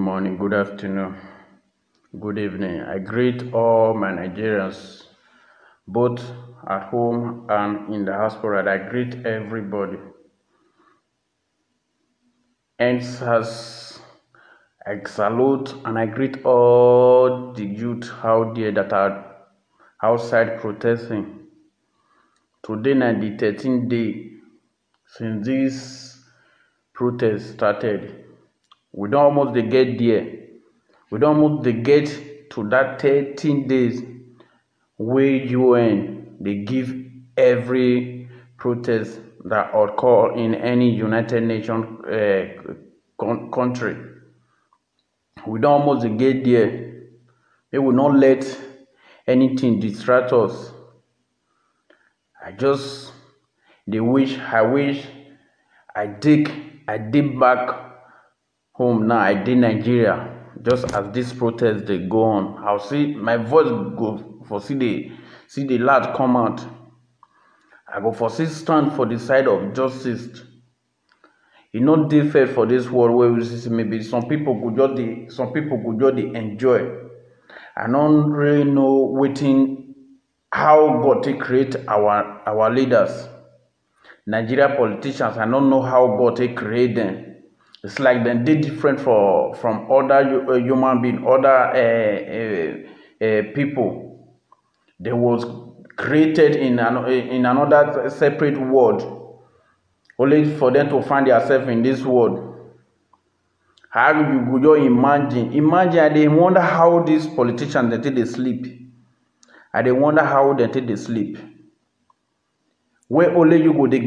morning, good afternoon, good evening. I greet all my Nigerians, both at home and in the diaspora. I greet everybody. And as I salute and I greet all the youth out there that are outside protesting. Today na the 13th day since this protest started. We don't almost get there. We don't almost get to that 13 days where UN they give every protest that occur in any United Nations country. We don't almost get there. They will not let anything distract us. I wish I did back home now. I did Nigeria. Just as this protest they go on, I'll see my voice go for see the lad come out. I go for see stand for the side of justice. It not dey fair for this world where we see maybe some people could just enjoy. I don't really know how God to create our leaders. Nigeria politicians, I don't know how God to create them. It's like they different from other human beings, other people. They was created in another separate world, only for them to find themselves in this world. How you go imagine? Imagine, I wonder how these politicians they sleep. I wonder how they sleep. Where only you go they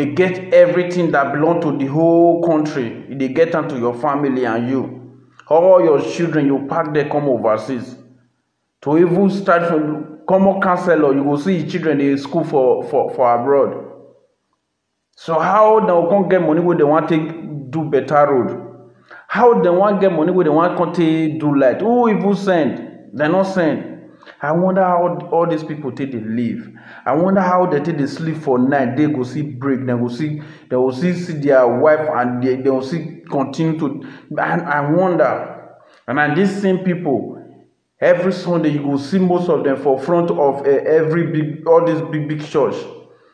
get everything that belong to the whole country. They get them to your family and you. All your children, you pack them come overseas. To even start from common counselor, you go see your children in school for abroad. So how they can get money where they want to do better road? How they want get money where they want to do light? Who even send? They not send. I wonder how all these people take they live. I wonder how they take they sleep for night. They go see break. They will see their wife and they will see continue to. I wonder. And then these same people, every Sunday you go see most of them for front of all these big church.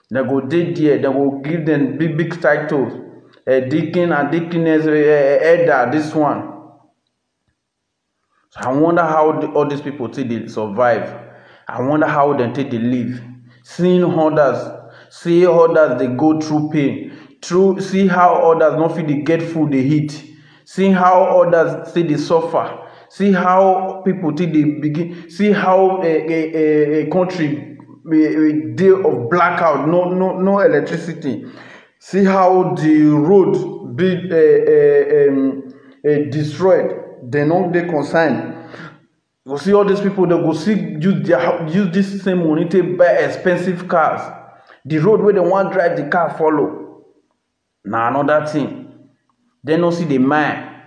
They go there. They go give them big titles. Deacon and deaconess, elder. This one. So I wonder how all these people take they survive. I wonder how they take they live. See others they go through pain. See how others not feel they get food they eat. See how others say they suffer. See how people take they begin. See how a country a day of blackout, no electricity. See how the road be destroyed. They not they concerned. You see all these people, they go use this same money to buy expensive cars. The road where they want drive the car follow. Now another thing. They don't see the man.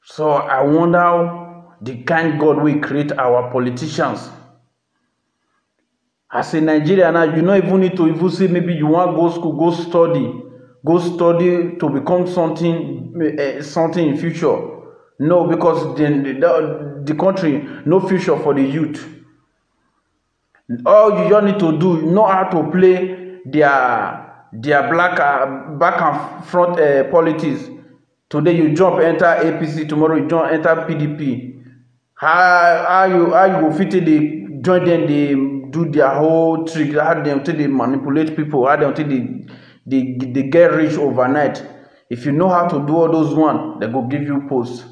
So I wonder how the kind God will create our politicians. As a Nigerian now, you don't even need to even say maybe you want to go school, go study to become something in future. No, because the country no future for the youth. All you just need to do, know how to play their back and front politics. Today you jump enter APC, tomorrow you jump enter PDP. How you go fit they join them, they do their whole trick, how they manipulate people, how they get rich overnight. If you know how to do all those one, they go give you posts.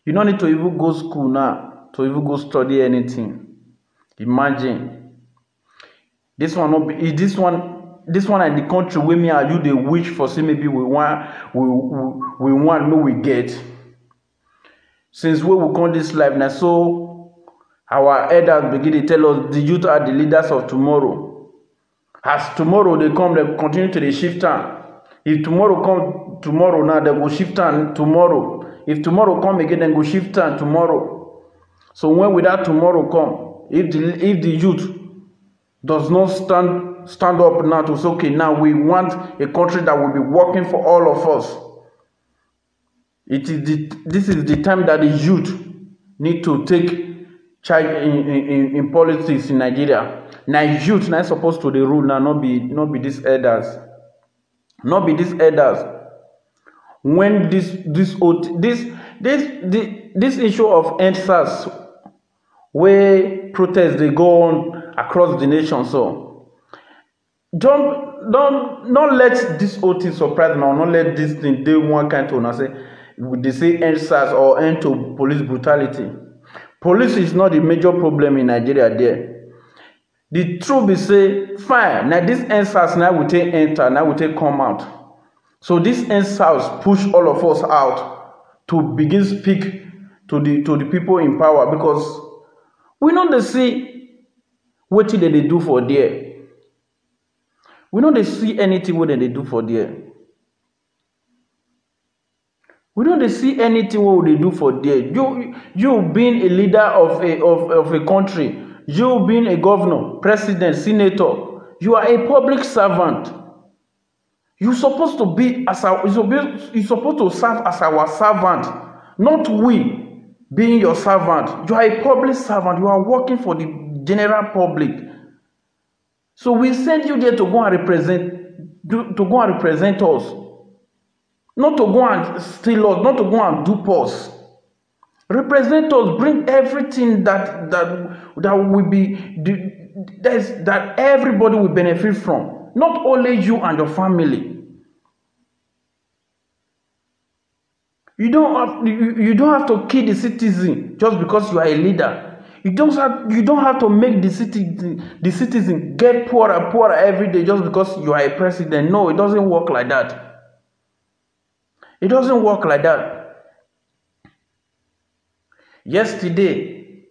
You don't need to even go school now to even go study anything. Imagine this one not be this one in the country where me and you they wish for say maybe we want no we get. Since we will come this life now, so our elders begin to tell us the youth are the leaders of tomorrow. As tomorrow they come, they continue to the shift time. If tomorrow come tomorrow now, they go shift time tomorrow. If tomorrow come again, then go shift time tomorrow. So when without tomorrow come, if the youth does not stand up now to say, okay, now we want a country that will be working for all of us. This is the time that the youth need to take charge in politics in Nigeria. Now youth now supposed to the rule now, not be these elders. Not be these elders. When this issue of EndSARS where protests they go on across the nation, so don't let this whole thing surprise now. Not let this thing do one kind to now say they say EndSARS or end to police brutality. Police is not the major problem in Nigeria there. The truth is say fine now this EndSARS now we take enter, now we take come out. So this EndSARS push all of us out to begin speak to the people in power, because we know they see what they do for there. We know they see anything what they do for there. We don't see anything what they do for there. You being a leader of a country, you being a governor, president, senator, you are a public servant. You're supposed to be you're supposed to serve as our servant, not we being your servant. You are a public servant. You are working for the general public. So we send you there to go and represent us, not to go and steal us, not to go and dupe us. Represent us. Bring everything that will be that everybody will benefit from. Not only you and your family. You don't have to kill the citizen just because you are a leader. You don't have to make the citizen get poorer every day just because you are a president. No, it doesn't work like that. It doesn't work like that. Yesterday,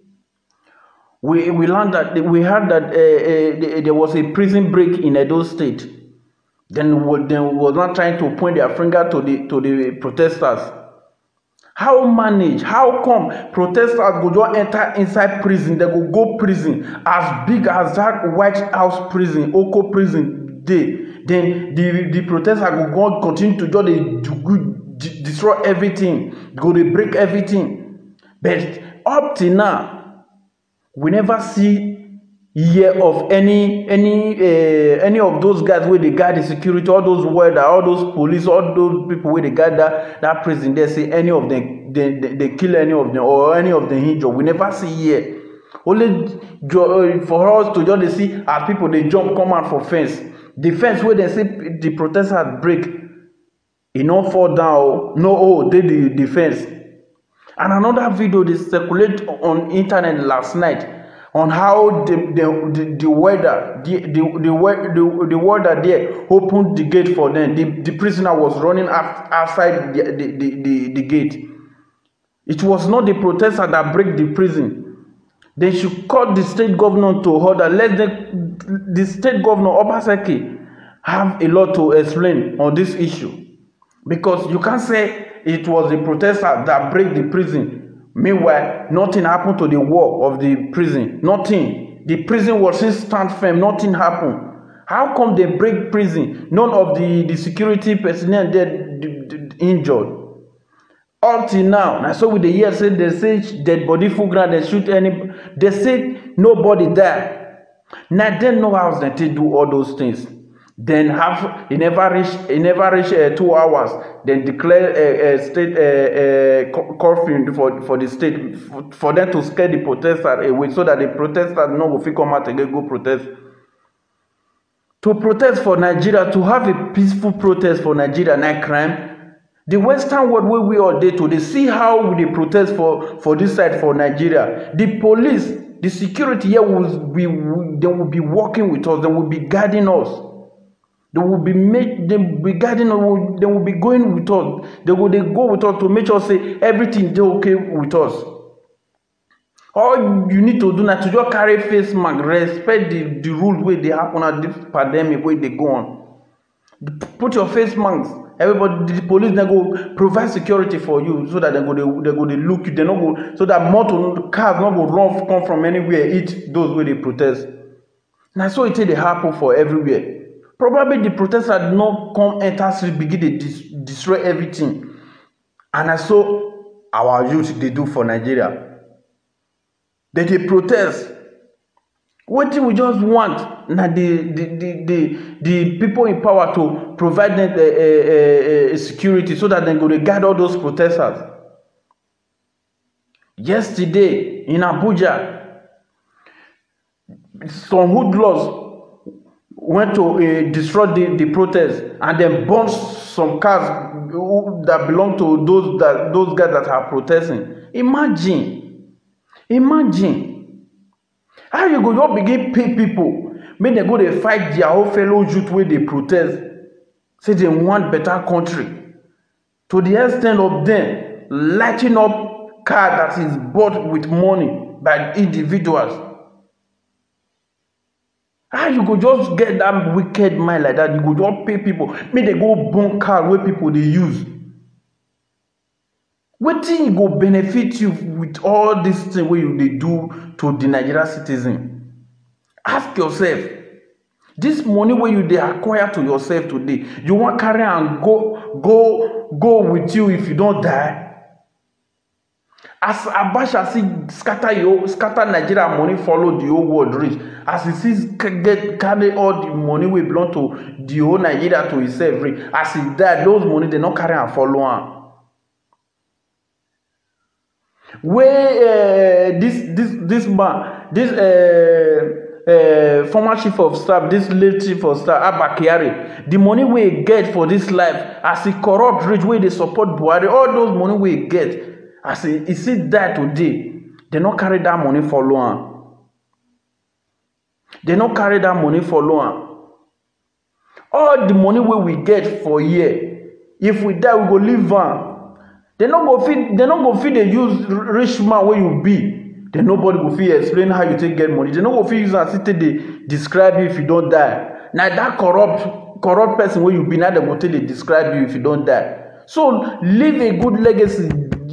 we learned that we heard that there was a prison break in Edo State. Then was not trying to point their finger to the protesters. How come protesters go just enter inside prison? They go prison as big as that White House prison, Oko prison day. Then the protesters go continue to just destroy everything, go to break everything. But up till now, we never hear of any of those guys where they guard the security, all those warders, all those police, all those people where they guard that prison. They say any of them they kill any of them or any of them injured. We never see here. Only for us to just see as people they jump come out for fence. The fence where they say the protesters break, it not fall down. No, they the fence. And another video they circulate on internet last night on how the warder there opened the gate for them. The prisoner was running outside the gate. It was not the protester that break the prison. They should call the state governor to order. Let the state governor Obaseki have a lot to explain on this issue, because you can't say it was the protester that break the prison. Meanwhile, nothing happened to the wall of the prison. Nothing. The prison was still stand firm. Nothing happened. How come they break prison? None of the security personnel there injured. Up till now, so with the years they say dead body full ground, they shoot any. They say nobody there. Now they know how they do all those things. Then it never reach 2 hours. Then declare a state curfew for the state for them to scare the protesters away, so that the protesters no go fit come out again go protest. To protest for Nigeria, to have a peaceful protest for Nigeria, not crime. The Western world where we are there to they see how they protest for this side for Nigeria. The police, the security here they will be working with us. They will be guarding us. They will be guarding us. They will be going with us. They go with us to make sure say everything is okay with us. All you need to do now to just carry face mask, respect the rules where they happen at this pandemic where they go on. Put your face mask. Everybody, the police, they go provide security for you, so that they go look you. They not go so that motor cars not go come from anywhere eat those where they protest. Now so it they happen for everywhere. Probably the protesters not come enter street begin to destroy everything. And na so our youth dey do for Nigeria. They dey protest. Wetin we just want na the people in power to provide them security so that dem go dey guide all those protesters. Yesterday in Abuja, some hoodlums went to destroy the protest, and then burn some cars that belong to those guys that are protesting. Imagine how you go just begin pay people make dem go dey fight their own fellow youth wey dey protest, say dem want better country, to the extent of them lighting up car that is bought with money by individuals. How you go just get that wicked mind like that? You go just pay people make they go burn car wey people dey use. Wetin go benefit you with all this thing wey you dey do to the Nigerian citizen? Ask yourself. This money wey you dey acquire to yourself today, you wan carry am go with you if you don die? As Abacha see scatter Nigeria money follow the whole world reach, as he sees carry all the money wey belong to the whole Nigeria to himself reach, as he die, those money they not carry and follow am. Where this man, former chief of staff, this late chief of staff, Abba Kyari, the money we get for this life, as he corrupt rich wey dey support Buhari, all those money we get, as he sit there today, they not carry that money follow am. They not carry that money follow am. All the money we get for year, if we die, we go live am. They not go fit they use rich man where you be. Then nobody go fit explain how you take get money. They not go fit use and sit they describe you if you don't die. Now that corrupt person where you be, now they go tell they describe you if you don't die. So leave a good legacy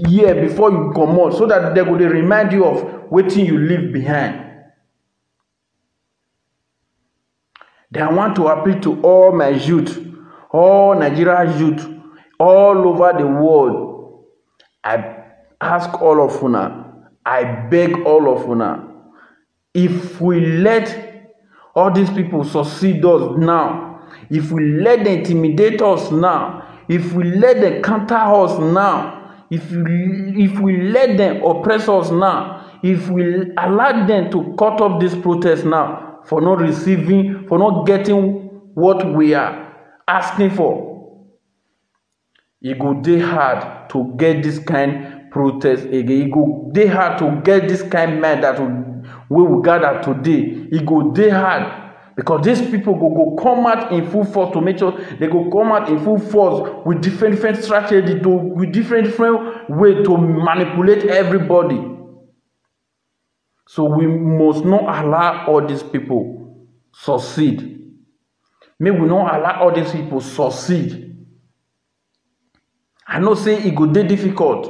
here before you come out, so that they go dey remind you of wetin you leave behind. Then I want to appeal to all my youth, all Nigerian youth, all over the world. I ask all of una, I beg all of una, if we let all these people succeed us now, if we let them intimidate us now, if we let them counter us now, if we let them oppress us now, if we allow them to cut off this protest now for not receiving, for not getting what we are asking for, it go dey hard to get this kind protest again. It go dey hard to get this kind man that we gather today. It go dey hard because these people go come out in full force to make sure they go come out in full force with different strategy, with different way to manipulate everybody. So we must not allow all these people succeed. May we not allow all these people succeed. I know say it go dey difficult.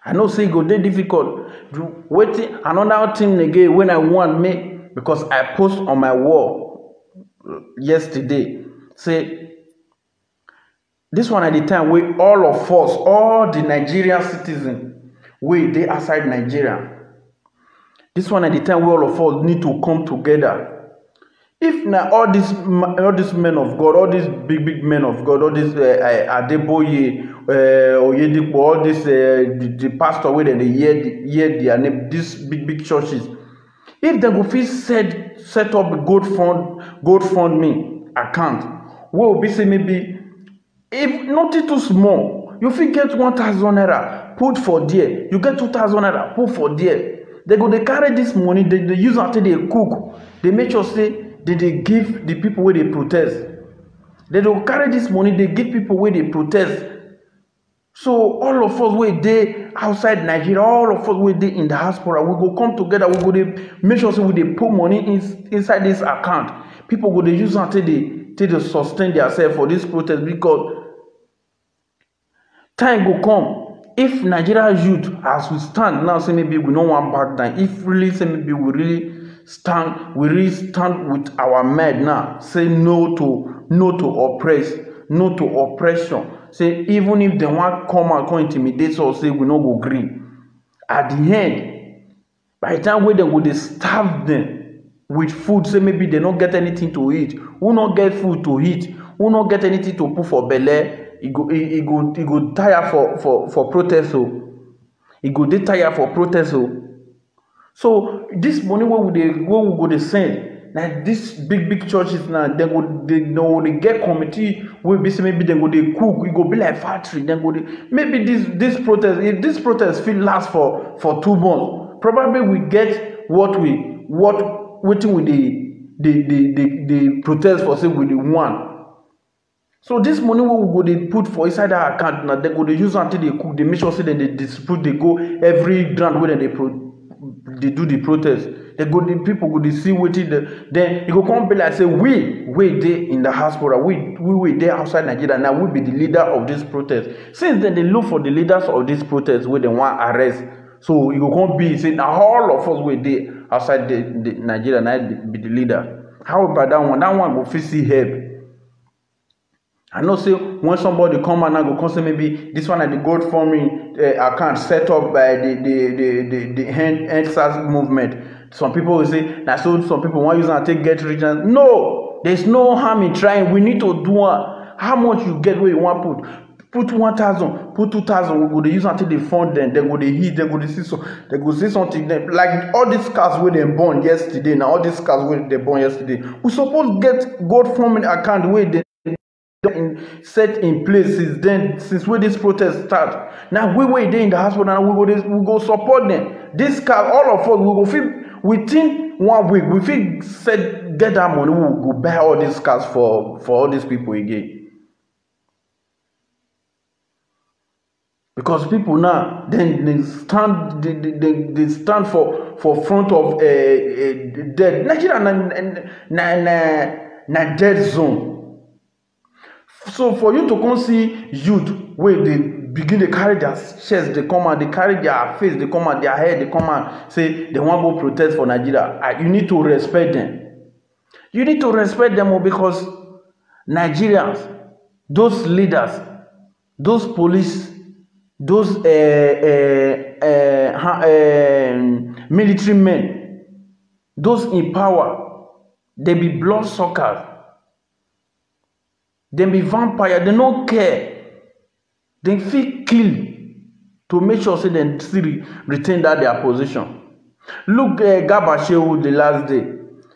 I know say it go dey difficult. Waiting another thing again when I want me, because I post on my wall yesterday, say this one at the time where all of us, all the Nigerian citizens, where they outside Nigeria, this one at the time where all of us need to come together. If now all these men of God, all these big men of God, all this Adeboye, Oyedepo, all this the pastor where they hear their name, these big churches, if they go fit set up a GoFundMe account, we will be say maybe if nothing too small, you fit get 1,000 naira put for there, you get 2,000 naira put for there. They go they carry this money, they use until they cook, they make sure say they give the people where they protest. They don't carry this money, they give people where they protest. So all of us where they outside Nigeria, all of us where they in the diaspora, we go come together, we go they make sure say we they put money inside this account. People go they use until they sustain themselves for this protest, because time go come. If Nigeria youth as we stand now, say maybe we don't want back down. If really say maybe we really stand with our mind now, say no to oppress, no to oppression, say even if they want come and come intimidate us, say we no go gree. At the end, by the time wey dem go dey starve them with food, say maybe they no get anything to eat, who no get food to eat, who no get anything to put for belle, e go tire for protest o. E go dey tire for protest o. So this money wey we go dey send, na these big churches now, they get committee wey be say maybe dem go dey cook, e go be like factory. Dem go dey, maybe this protest, if this protest fit last for 2 months, probably we get wetin we dey protest for, say we dey want. So this money wey we go dey put for inside that account, na dem go dey use until they cook, they make sure say dem dey distribute, they go every ground where they do the protest. The people go dey see wetin then e go come be like say we dey in the diaspora, we dey outside Nigeria, now we be the leader of this protest. Since then they look for the leaders of this protest wey dem wan arrest, so e go come be say na all of us wey dey outside the Nigeria na be the leader. How about that one? That one go fit see help. I know say when somebody come and I go come say maybe this one at the GoFundMe account set up by the EndSARS movement. Some people will say that, so some people want use and take get rich. No, there's no harm in trying. We need to do one. How much you get where you want put 1,000, put 2,000. We go to use until they fund them. They go to heat. They go to see so. They go see something. Like all these cars where they born yesterday. Now all these cars where they born yesterday. We suppose get GoFundMe account where they set in place since when this protest start. Now we were there in the hospital and we go support them. This car, all of us, we go feel within 1 week, we feel get that money, we will go buy all these cars for all these people again. Because people now then they stand for front of dead. Nigeria na dead zone. So for you to come see youth where they begin to carry their chest, they come and they carry their face, they come and their head, they come and say they want to go protest for Nigeria. You need to respect them. You need to respect them because Nigerians, those leaders, those police, those military men, those in power, they be bloodsuckers. They be vampire, they don't care. They feel kill to make sure say they still retain that their position. Look, Garba Shehu the last day.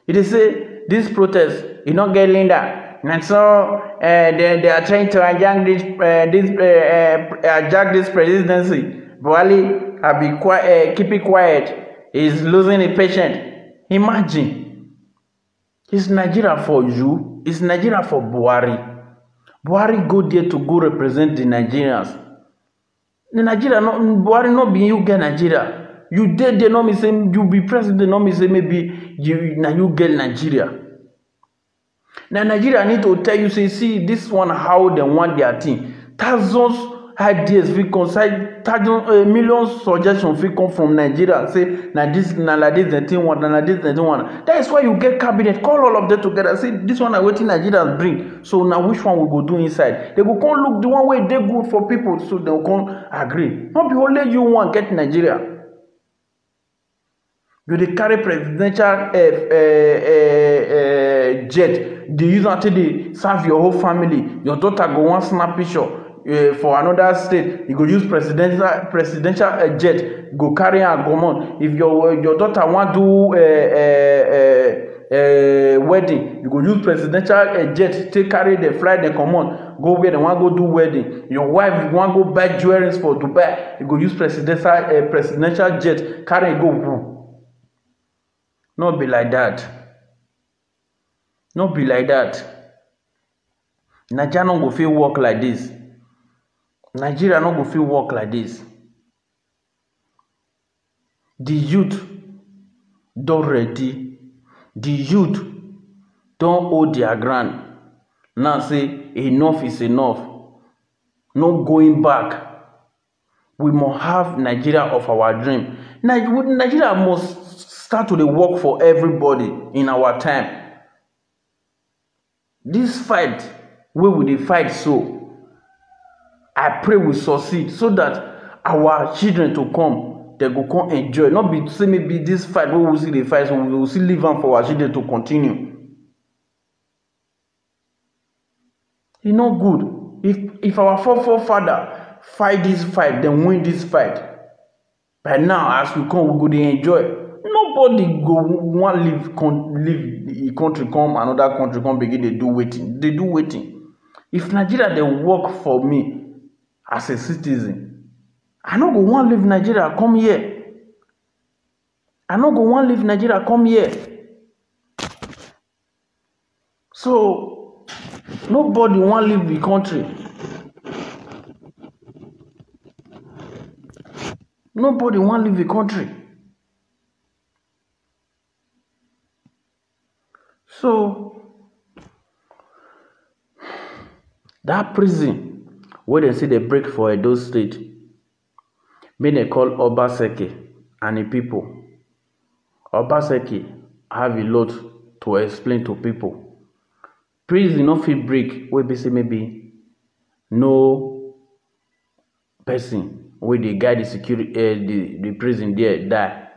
They say this protest, you don't get Linda. And so they are trying to hijack this presidency. Buhari have been quiet, keep it quiet. He's losing a patient. Imagine. It's Nigeria for you. It's Nigeria for Buhari. Buhari go there to go represent the Nigerians. The Nigeria, Buhari not be you get Nigeria. You did they not me say you be president, not me say maybe you get Nigeria. Now Nigeria need to tell you, say, see this one how they want their thing. Thousands ideas we concern, millions suggestions we come from Nigeria. Say now this like this the thing one, now this the thing one. That is why you get cabinet, call all of them together. Say this one are waiting Nigerians bring. So now which one we go do inside? They go come look the one way they good for people, so they will come agree. Not be only you want get Nigeria. You dey carry presidential jet. They use until they serve your whole family. Your daughter go one snap picture. For another state, you go use presidential jet, go carry and go on. If your daughter want do wedding, you go use presidential jet, take carry the flight, they come on, go where they want go do wedding. Your wife want go buy jewelry for Dubai, you go use presidential jet, carry go. Not be like that. Not be like that. Nigeria no go fit work like this. Nigeria no go fit work like this. The youth don't ready. The youth don't hold their ground. Now say enough is enough. No going back. We must have Nigeria of our dream. Nigeria must start to work for everybody in our time. This fight, where will they fight so? I pray we succeed so that our children to come, they go come enjoy. Not be say maybe this fight we will see the fight, so we will still leave on for our children to continue. It's not good. If our forefather fight this fight, then win this fight. By now, as we come, we go dey enjoy. Nobody go want leave the country, come another country, come begin dey do waiting. They do waiting. If Nigeria they work for me as a citizen, I no go want leave Nigeria come here. I no go want leave Nigeria come here. So nobody want leave the country. Nobody want leave the country. So that prison where they say they break for Edo State, make they call Obaseki and the people. Obaseki have a lot to explain to people. Prison no fit break where they say maybe no person where they guide the security the prison there die.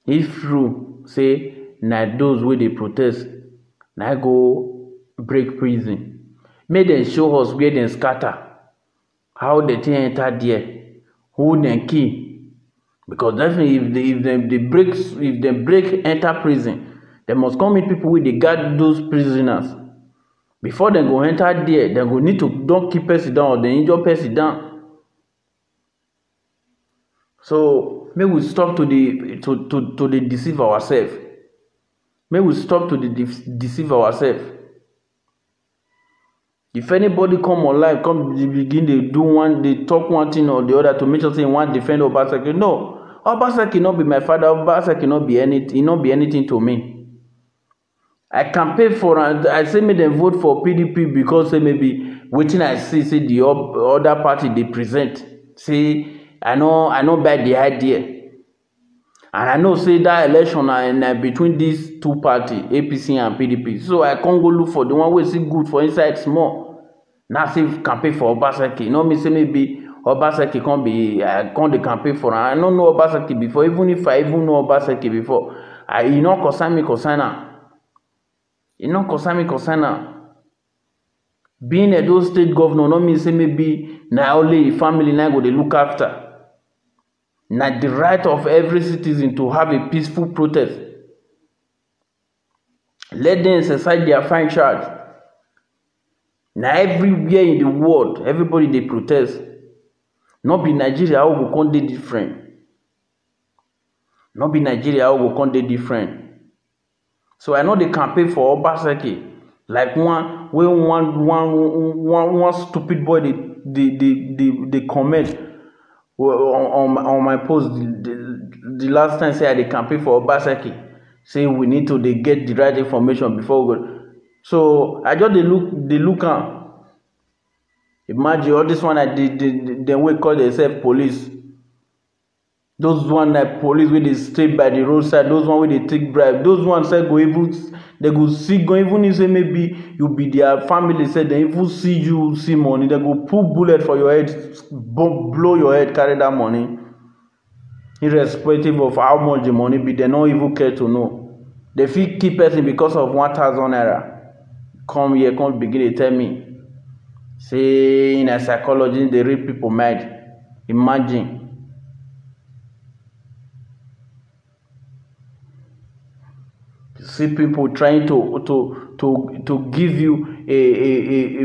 If true say na those wey dey protest na go break prison, make dem show us where dem scatter, how the thing enter there, who dem kill. Because definitely if dem break enter prison, dem must come meet people wey dey guard those prisoners. Before dem go enter there, dem go need to don keep person down or dem injure person down. So make we stop to the deceive ourselves. Make we stop to deceive ourselves. If anybody come online, come begin they talk one thing or the other to make sure say one defend Obaseki. No, Obaseki not be my father. Obaseki not be anything. He not be anything to me. I campaign for and I say make them vote for PDP because say maybe waiting I see say the other party they present. Say I know by the idea. And I know say that election na between these two parties, APC and PDP. So I can't go look for the one wey see good for inside small. Now say campaign for Obaseki. You know me say maybe Obaseki can't be can't the campaign for. I don't know Obaseki before. Even if I even know Obaseki before, you know concern me concern am. You know concern me concern am. Being a Edo State governor no mean say maybe na only family na go dey look after. Now the right of every citizen to have a peaceful protest. Let them exercise their fine charge. Now everywhere in the world, everybody they protest. Not be Nigeria how go come dey different. Not be Nigeria how go come dey different. So I know they campaign for Obaseki. Like one stupid boy they comment on my post the last time say I dey campaign for Obaseki, say we need to get the right information before we go. So I just they look am. Imagine all this one I did then we call themselves police. Those one like police wey dey stay by the roadside, those one wey dey take bribe, those ones say go even they go see go even if say maybe you be their family, say they even see you see money, they go pull bullet for your head, blow your head, carry that money. Irrespective of how much the money be, they don't even care to know. They fit keep person because of 1,000 naira. Come here, come begin to tell me. Say in a psychology, they read people mind. Imagine. See people trying to give you a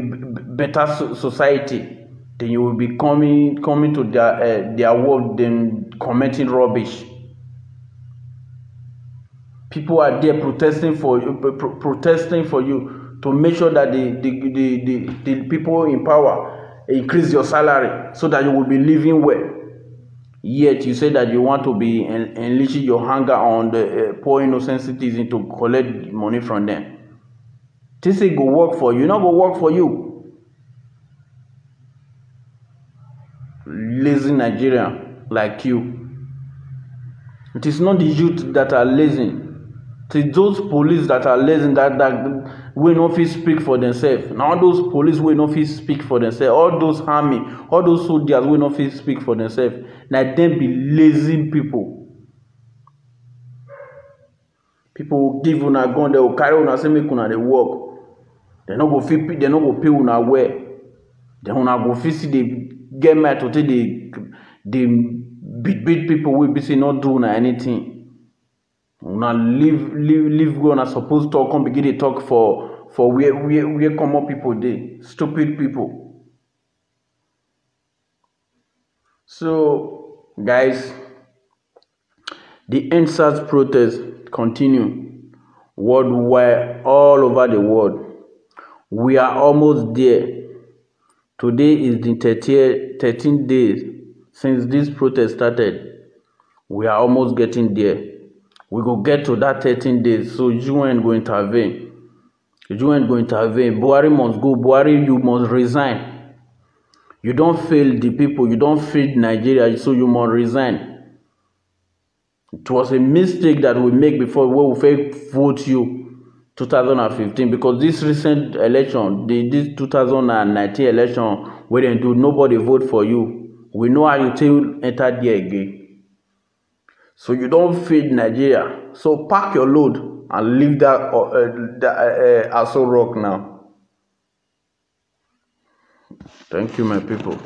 better society, then you will be coming to their world, then commenting rubbish. People are there protesting for you to make sure that the people in power increase your salary so that you will be living well. Yet you say that you want to be unleashing your hunger on the poor innocent citizens to collect money from them. This thing go work for you, not go work for you. Lazy Nigerian like you. It is not the youth that are lazy. to those police that are lazy, that wey no fit speak for themselves. Na all those police wey no fit speak for themselves, all those army, all those soldiers wey no fit speak for themselves, na dem be lazy people. People give una gun, they go carry una say make una dey work. They no go pay una well. Then una go fit see dey get mind to take dey beat people wey be say no do una anything. Una leave where una suppose talk, come begin dey talk for where common people dey. Stupid people. So guys, the EndSARS protest continue worldwide, all over the world. We are almost there. Today is the 13th day since this protest started. We are almost getting there. We go get to that 13 days. So UN go intervene. UN go intervene. Buhari must go. Buhari, you must resign. You don't fail the people. You don't fail Nigeria. So you must resign. It was a mistake that we make before we vote you 2015, because this recent election, this 2019 election, where they do nobody vote for you. We know how you till enter there again. So you don't feed Nigeria. So pack your load and leave that Aso Rock now. Thank you, my people.